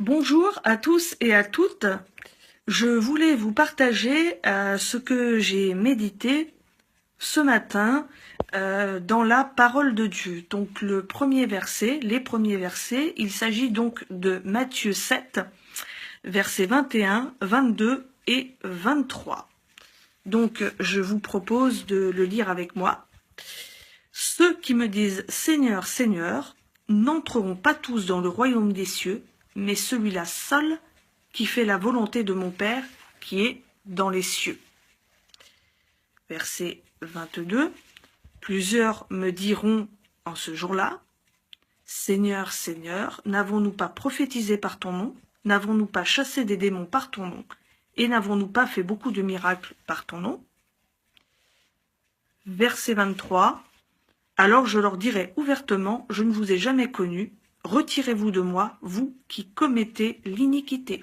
Bonjour à tous et à toutes. Je voulais vous partager ce que j'ai médité ce matin dans la parole de Dieu. Donc le premier verset, les premiers versets, il s'agit donc de Matthieu 7, versets 21, 22 et 23. Donc je vous propose de le lire avec moi. Ceux qui me disent Seigneur, Seigneur, n'entreront pas tous dans le royaume des cieux, mais celui-là seul qui fait la volonté de mon Père qui est dans les cieux. Verset 22. Plusieurs me diront en ce jour-là, Seigneur, Seigneur, n'avons-nous pas prophétisé par ton nom? N'avons-nous pas chassé des démons par ton nom? Et n'avons-nous pas fait beaucoup de miracles par ton nom? Verset 23. Alors je leur dirai ouvertement, je ne vous ai jamais connu, retirez-vous de moi, vous qui commettez l'iniquité.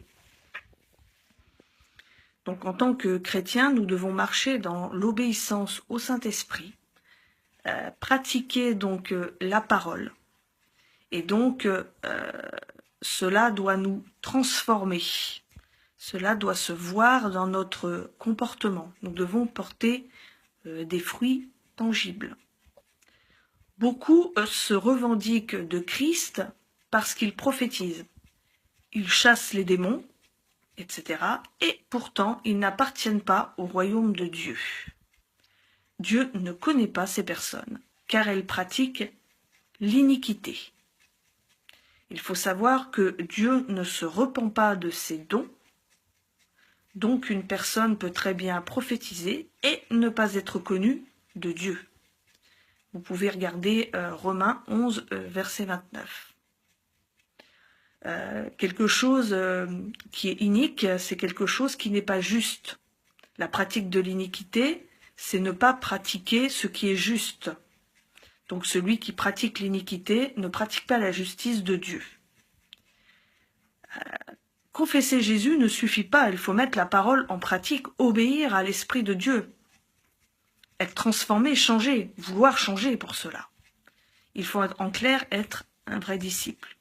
Donc en tant que chrétiens, nous devons marcher dans l'obéissance au Saint-Esprit, pratiquer donc la parole. Et donc cela doit nous transformer, cela doit se voir dans notre comportement. Nous devons porter des fruits tangibles. Beaucoup se revendiquent de Christ parce qu'ils prophétisent. Ils chassent les démons, etc. Et pourtant, ils n'appartiennent pas au royaume de Dieu. Dieu ne connaît pas ces personnes, car elles pratiquent l'iniquité. Il faut savoir que Dieu ne se repent pas de ses dons, donc une personne peut très bien prophétiser et ne pas être connue de Dieu. Vous pouvez regarder Romains 11, verset 29. Quelque chose qui est inique, c'est quelque chose qui n'est pas juste. La pratique de l'iniquité, c'est ne pas pratiquer ce qui est juste. Donc celui qui pratique l'iniquité ne pratique pas la justice de Dieu. Confesser Jésus ne suffit pas, il faut mettre la parole en pratique, obéir à l'Esprit de Dieu. Être transformé, changer, vouloir changer pour cela. Il faut en clair être un vrai disciple.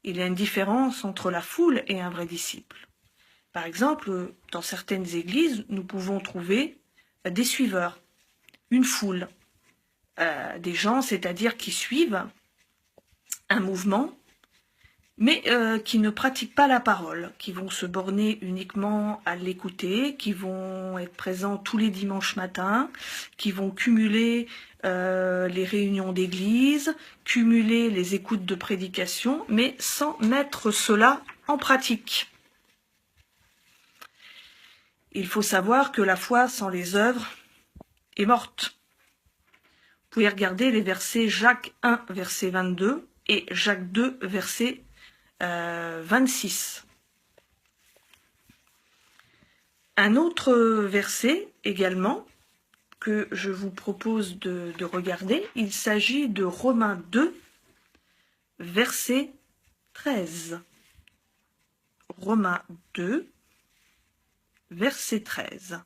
Il y a une différence entre la foule et un vrai disciple. Par exemple, dans certaines églises, nous pouvons trouver des suiveurs, une foule, des gens, c'est-à-dire qui suivent un mouvement, mais qui ne pratiquent pas la parole, qui vont se borner uniquement à l'écouter, qui vont être présents tous les dimanches matins, qui vont cumuler les réunions d'église, cumuler les écoutes de prédication, mais sans mettre cela en pratique. Il faut savoir que la foi sans les œuvres est morte. Vous pouvez regarder les versets Jacques 1, verset 22 et Jacques 2, verset 26. Un autre verset également que je vous propose de regarder, il s'agit de Romains 2, verset 13. Romains 2, verset 13.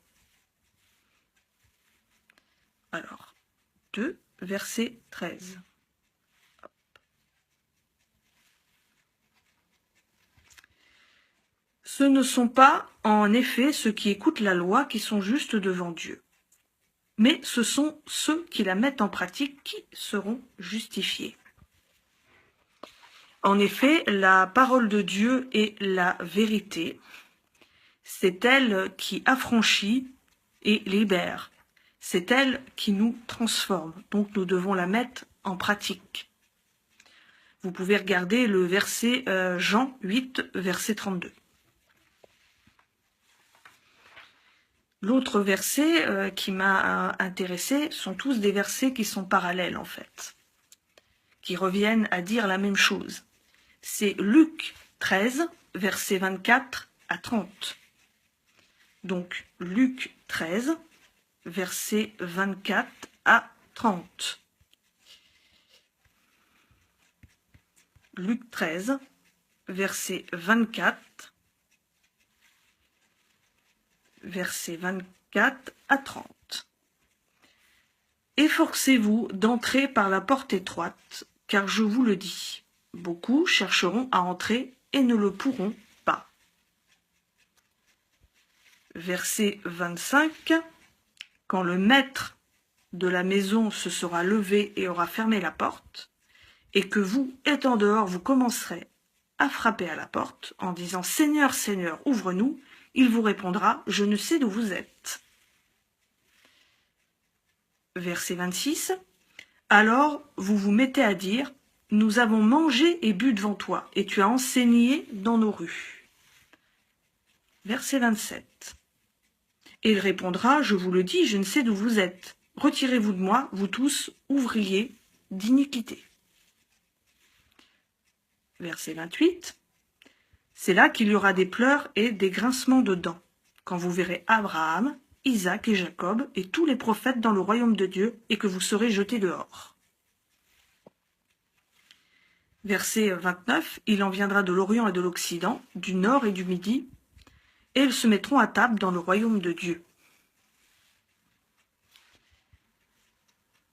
Alors, 2, verset 13. Ce ne sont pas, en effet, ceux qui écoutent la loi qui sont justes devant Dieu, mais ce sont ceux qui la mettent en pratique qui seront justifiés. En effet, la parole de Dieu est la vérité. C'est elle qui affranchit et libère. C'est elle qui nous transforme. Donc nous devons la mettre en pratique. Vous pouvez regarder le verset Jean 8, verset 32. L'autre verset qui m'a intéressé sont tous des versets qui sont parallèles en fait, qui reviennent à dire la même chose. C'est Luc 13, versets 24 à 30. Donc Luc 13, versets 24 à 30. Luc 13, verset 24, versets 24 à 30. Efforcez-vous d'entrer par la porte étroite, car je vous le dis, beaucoup chercheront à entrer et ne le pourront pas. Verset 25. Quand le maître de la maison se sera levé et aura fermé la porte, et que vous, étant dehors, vous commencerez à frapper à la porte en disant « Seigneur, Seigneur, ouvre-nous », il vous répondra « Je ne sais d'où vous êtes ». Verset 26. Alors vous vous mettez à dire « Nous avons mangé et bu devant toi, et tu as enseigné dans nos rues. » Verset 27. Et il répondra « Je vous le dis, je ne sais d'où vous êtes. Retirez-vous de moi, vous tous, ouvriers d'iniquité. » Verset 28. C'est là qu'il y aura des pleurs et des grincements de dents, quand vous verrez Abraham, Isaac et Jacob et tous les prophètes dans le royaume de Dieu et que vous serez jetés dehors. Verset 29. Il en viendra de l'Orient et de l'Occident, du Nord et du Midi, et ils se mettront à table dans le royaume de Dieu.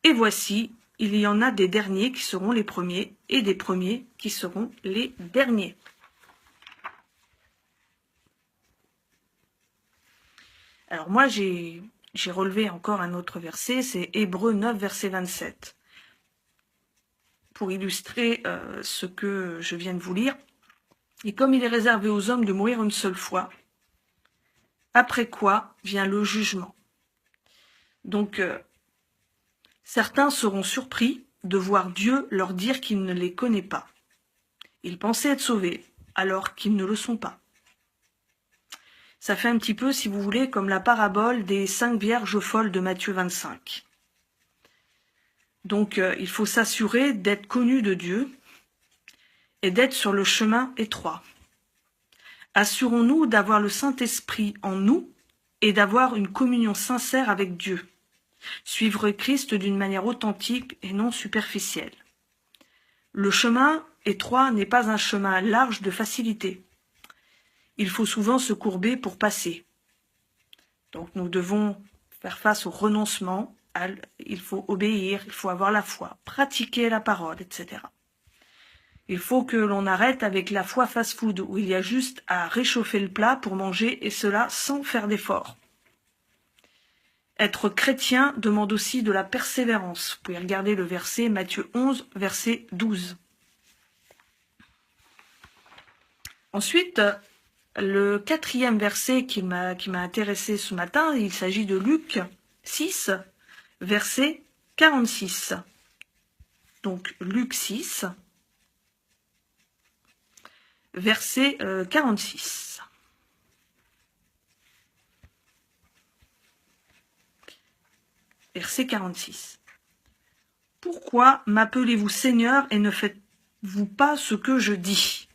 Et voici, il y en a des derniers qui seront les premiers et des premiers qui seront les derniers. Alors moi, j'ai relevé encore un autre verset, c'est Hébreux 9, verset 27. Pour illustrer ce que je viens de vous lire. Et comme il est réservé aux hommes de mourir une seule fois, après quoi vient le jugement. Donc, certains seront surpris de voir Dieu leur dire qu'il ne les connaît pas. Ils pensaient être sauvés, alors qu'ils ne le sont pas. Ça fait un petit peu, si vous voulez, comme la parabole des 5 vierges folles de Matthieu 25. Donc, il faut s'assurer d'être connu de Dieu et d'être sur le chemin étroit. Assurons-nous d'avoir le Saint-Esprit en nous et d'avoir une communion sincère avec Dieu. Suivre Christ d'une manière authentique et non superficielle. Le chemin étroit n'est pas un chemin large de facilité. Il faut souvent se courber pour passer. Donc nous devons faire face au renoncement, il faut obéir, il faut avoir la foi, pratiquer la parole, etc. Il faut que l'on arrête avec la foi fast-food où il y a juste à réchauffer le plat pour manger et cela sans faire d'effort. Être chrétien demande aussi de la persévérance. Vous pouvez regarder le verset Matthieu 11, verset 12. Ensuite, le 4e verset qui m'a intéressé ce matin, il s'agit de Luc 6, verset 46. Donc Luc 6, verset 46. Verset 46. Pourquoi m'appelez-vous Seigneur et ne faites-vous pas ce que je dis ?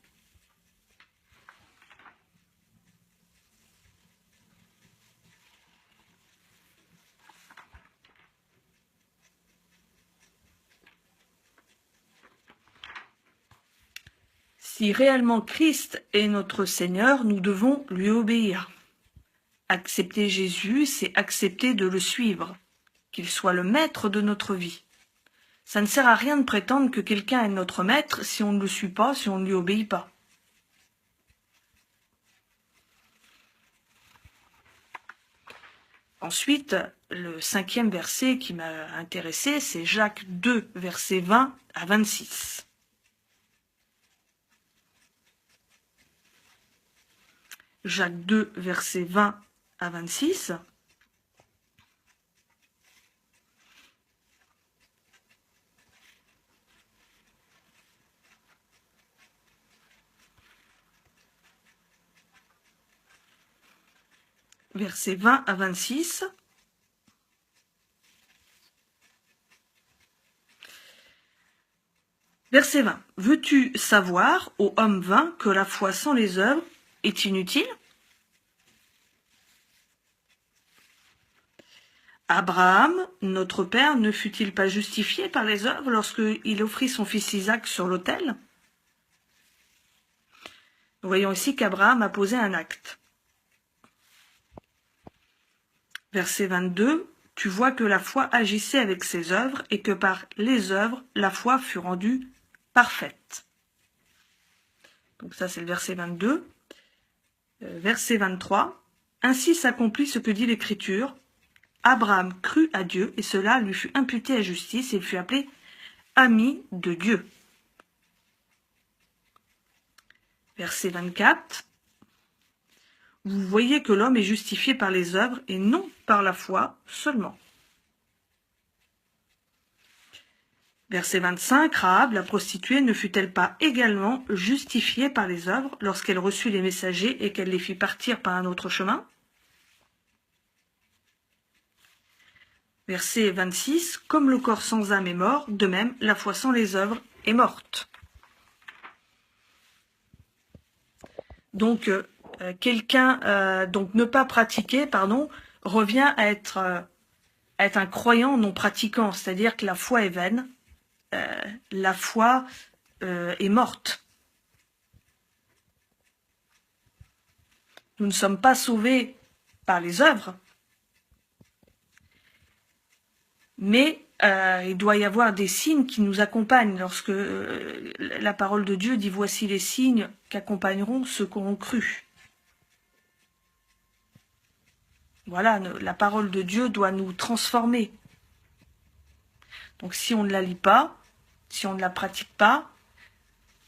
Si réellement Christ est notre Seigneur, nous devons lui obéir. Accepter Jésus, c'est accepter de le suivre, qu'il soit le maître de notre vie. Ça ne sert à rien de prétendre que quelqu'un est notre maître si on ne le suit pas, si on ne lui obéit pas. Ensuite, le 5e verset qui m'a intéressé, c'est Jacques 2, verset 20 à 26. Jacques 2, verset 20 à 26. Versets 20 à 26. Verset 20. Veux-tu savoir, ô homme vain, que la foi sans les œuvres est inutile ? Abraham, notre père, ne fut-il pas justifié par les œuvres lorsqu'il offrit son fils Isaac sur l'autel ? Nous voyons ici qu'Abraham a posé un acte. Verset 22, tu vois que la foi agissait avec ses œuvres et que par les œuvres, la foi fut rendue parfaite. Donc ça, c'est le verset 22. Verset 23. Ainsi s'accomplit ce que dit l'Écriture. Abraham crut à Dieu, et cela lui fut imputé à justice, et il fut appelé ami de Dieu. Verset 24. Vous voyez que l'homme est justifié par les œuvres et non par la foi seulement. Verset 25. Rahab, la prostituée, ne fut-elle pas également justifiée par les œuvres lorsqu'elle reçut les messagers et qu'elle les fit partir par un autre chemin? Verset 26. Comme le corps sans âme est mort, de même la foi sans les œuvres est morte. Donc, donc ne pas pratiquer, revient à être un croyant non pratiquant, c'est-à-dire que la foi est vaine, la foi est morte. Nous ne sommes pas sauvés par les œuvres, mais il doit y avoir des signes qui nous accompagnent lorsque la parole de Dieu dit « Voici les signes qu'accompagneront ceux qui auront cru ». Voilà, la parole de Dieu doit nous transformer. Donc si on ne la lit pas, si on ne la pratique pas,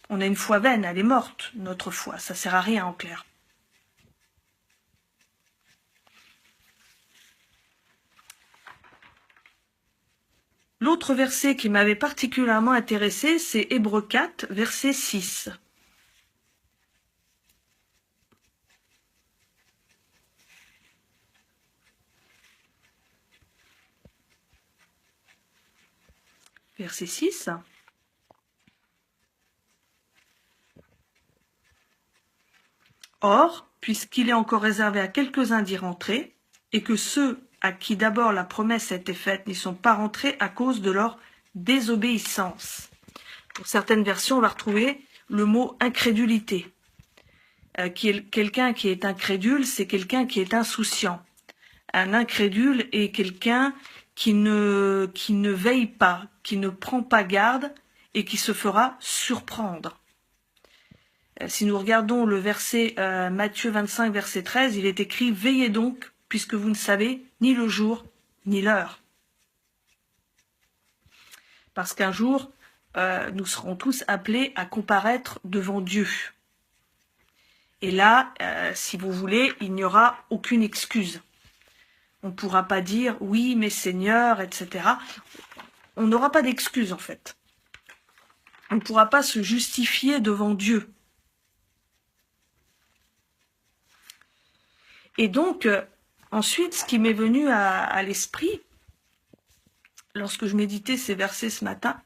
on a une foi vaine, elle est morte, notre foi. Ça ne sert à rien en clair. L'autre verset qui m'avait particulièrement intéressé, c'est Hébreux 4, verset 6. Verset 6. Or, puisqu'il est encore réservé à quelques-uns d'y rentrer, et que ceux à qui d'abord la promesse a été faite n'y sont pas rentrés à cause de leur désobéissance. Pour certaines versions, on va retrouver le mot incrédulité. Quelqu'un qui est incrédule, c'est quelqu'un qui est insouciant. Un incrédule est quelqu'un qui ne veille pas, qui ne prend pas garde et qui se fera surprendre. Si nous regardons le verset Matthieu 25, verset 13, il est écrit « Veillez donc, puisque vous ne savez ni le jour ni l'heure. » Parce qu'un jour, nous serons tous appelés à comparaître devant Dieu. Et là, si vous voulez, il n'y aura aucune excuse. On ne pourra pas dire « Oui, mais Seigneur », etc. On n'aura pas d'excuse en fait. On ne pourra pas se justifier devant Dieu. Et donc, ensuite, ce qui m'est venu à l'esprit, lorsque je méditais ces versets ce matin,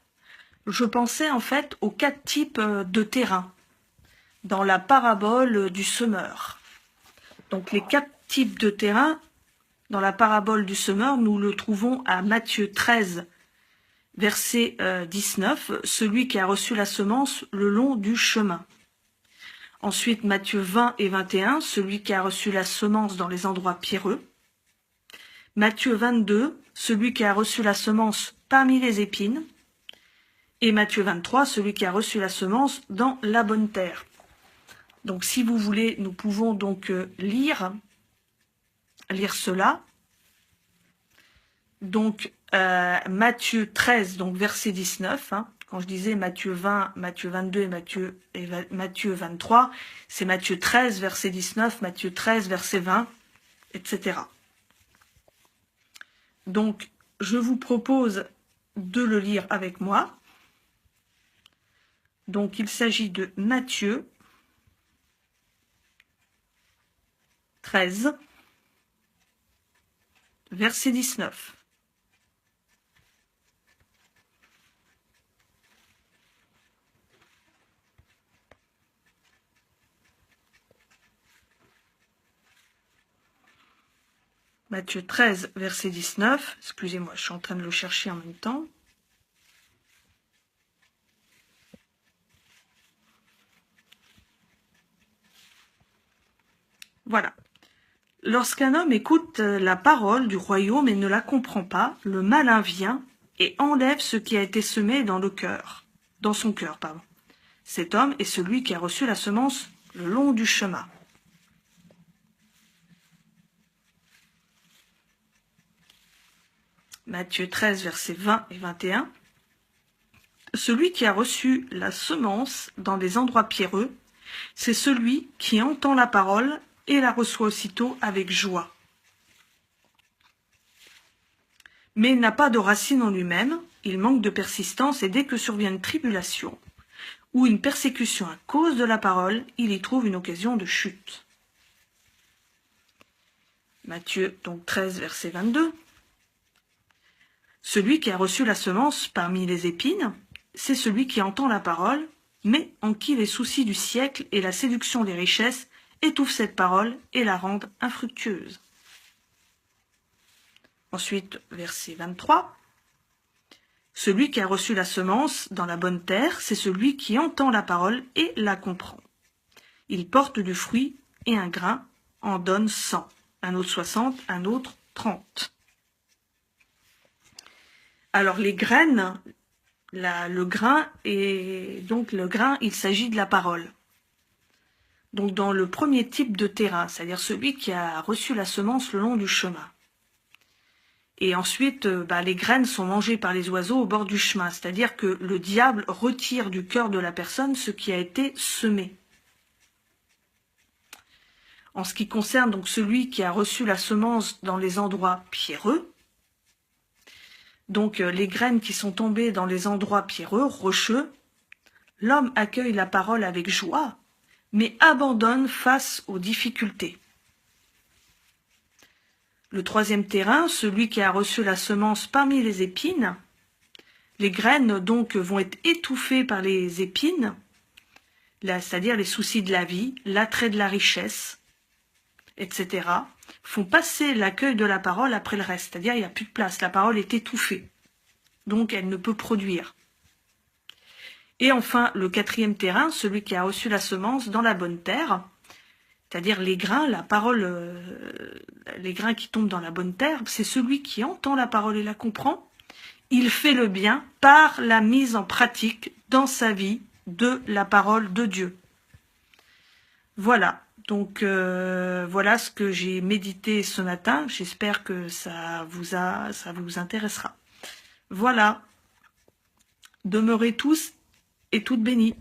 je pensais en fait aux 4 types de terrains dans la parabole du semeur. Donc les 4 types de terrains dans la parabole du semeur, nous le trouvons à Matthieu 13, verset 19, celui qui a reçu la semence le long du chemin. Ensuite, Matthieu 20 et 21, celui qui a reçu la semence dans les endroits pierreux. Matthieu 22, celui qui a reçu la semence parmi les épines. Et Matthieu 23, celui qui a reçu la semence dans la bonne terre. Donc, si vous voulez, nous pouvons donc lire cela. Donc, Matthieu 13, donc verset 19, quand je disais Matthieu 20, Matthieu 22 et Matthieu 23, c'est Matthieu 13, verset 19, Matthieu 13, verset 20, etc. Donc, je vous propose de le lire avec moi. Donc, il s'agit de Matthieu 13, verset 19. Matthieu 13, verset 19. Excusez-moi, je suis en train de le chercher en même temps. Voilà. Lorsqu'un homme écoute la parole du royaume et ne la comprend pas, le malin vient et enlève ce qui a été semé dans son cœur. Cet homme est celui qui a reçu la semence le long du chemin. Matthieu 13, versets 20 et 21. Celui qui a reçu la semence dans des endroits pierreux, c'est celui qui entend la parole et la reçoit aussitôt avec joie. Mais il n'a pas de racine en lui-même, il manque de persistance et dès que survient une tribulation ou une persécution à cause de la parole, il y trouve une occasion de chute. Matthieu donc 13, verset 22. Celui qui a reçu la semence parmi les épines, c'est celui qui entend la parole, mais en qui les soucis du siècle et la séduction des richesses étouffent cette parole et la rendent infructueuse. Ensuite, verset 23. Celui qui a reçu la semence dans la bonne terre, c'est celui qui entend la parole et la comprend. Il porte du fruit et un grain en donne 100, un autre 60, un autre 30. Alors les graines, le grain, il s'agit de la parole. Donc dans le premier type de terrain, c'est-à-dire celui qui a reçu la semence le long du chemin. Et ensuite, les graines sont mangées par les oiseaux au bord du chemin, c'est-à-dire que le diable retire du cœur de la personne ce qui a été semé. En ce qui concerne donc celui qui a reçu la semence dans les endroits pierreux, donc les graines qui sont tombées dans les endroits pierreux, rocheux, l'homme accueille la parole avec joie, mais abandonne face aux difficultés. Le troisième terrain, celui qui a reçu la semence parmi les épines, les graines donc vont être étouffées par les épines, c'est-à-dire les soucis de la vie, l'attrait de la richesse, etc., font passer l'accueil de la parole après le reste, c'est-à-dire il n'y a plus de place, la parole est étouffée, donc elle ne peut produire. Et enfin, le quatrième terrain, celui qui a reçu la semence dans la bonne terre, c'est-à-dire les grains, la parole, les grains qui tombent dans la bonne terre, c'est celui qui entend la parole et la comprend. Il fait le bien par la mise en pratique dans sa vie de la parole de Dieu. Voilà, donc voilà ce que j'ai médité ce matin. J'espère que ça vous intéressera. Voilà, demeurez tous et toutes bénis.